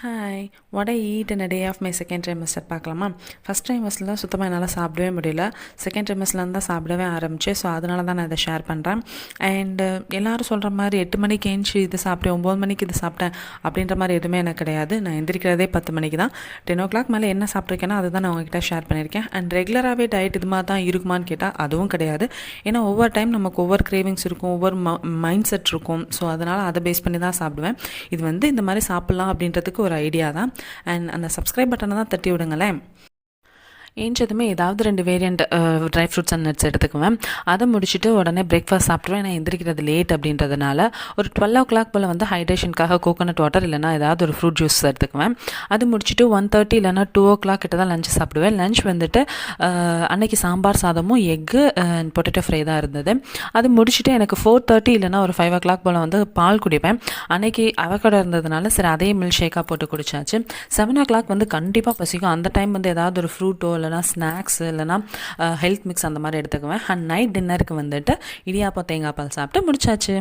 Hi what I eat in a day of my second trimester பார்க்கலாமா. First ட்ரைமஸ்டில் சுத்தமாக என்னால் சாப்பிடவே முடியல. செகண்ட் ட்ரைமஸ்ட்லேருந்து தான் சாப்பிடவே ஆரம்பித்தேன். ஸோ அதனால தான் நான் இதை ஷேர் பண்ணுறேன். அண்டு எல்லோரும் சொல்கிற மாதிரி 8 மணிக்கு ஏஞ்சி இது சாப்பிட்டேன், 9 மணிக்கு இது சாப்பிட்டேன் அப்படின்ற மாதிரி எதுவுமே எனக்கு கிடையாது. நான் எந்திரிக்கிறதே 10 மணிக்கு தான். 10 o'clock மேலே என்ன சாப்பிட்ருக்கேன்னா அதை தான் நான் உங்ககிட்ட ஷேர் பண்ணியிருக்கேன். அண்ட் ரெகுலராகவே டயட் இது மாதிரி தான் இருக்குமான்னு கேட்டால் அதுவும் கிடையாது. ஏன்னா ஒவ்வொரு டைம் நமக்கு ஒவ்வொரு கிரேவிங்ஸ் இருக்கும், ஒவ்வொரு மைண்ட் செட் இருக்கும். ஸோ அதனால் அதை பேஸ் பண்ணி தான் சாப்பிடுவேன். இது இந்த மாதிரி சாப்பிட்லாம் அப்படின்றதுக்கு ஒரு ஐடியா தான். அண்ட் அந்த சப்ஸ்கிரைப் பட்டனை தான் தட்டி விடுங்களேன். ஏஞ்சதுமே ஏதாவது 2 variant dry fruits and nuts எடுத்துக்குவேன். அதை முடிச்சுட்டு உடனே பிரேக்ஃபாஸ்ட் சாப்பிடுவேன். நான் எந்திரிக்கிறது லேட் அப்படின்றதுனால ஒரு 12 o'clock போல் ஹைட்ரேஷனுக்காக கோகோனட் வாட்டர் இல்லைனா ஏதாவது ஒரு ஃப்ரூட் ஜூஸ் எடுத்துக்குவேன். அது முடிச்சுட்டு 1:30 இல்லைனா 2 o'clock கிட்ட தான் லஞ்ச் சாப்பிடுவேன். லஞ்ச் அன்னைக்கு சாம்பார் சாதமும் எக்கு அண்ட் பொட்டேட்டோ ஃப்ரை தான் இருந்தது. அது முடிச்சுட்டு எனக்கு 4:30 இல்லைனா ஒரு 5 o'clock போல் பால் குடிப்பேன். அன்னைக்கு அவகடோ இருந்ததுனால சரி அதே மில்க் ஷேக்காக போட்டு குடிச்சாச்சு. 7 o'clock கண்டிப்பாக பசிக்கும். அந்த டைம் ஏதாவது ஒரு ஃப்ரூட்டோ இல்லைனா ஸ்நாக்ஸ் இல்லைனா ஹெல்த் மிக்ஸ் அந்த மாதிரி எடுத்துக்குவேன். அண்ட் நைட் டின்னருக்கு இடியாப்பம் தேங்காய் பால் சாப்பிட்டு முடிச்சாச்சு.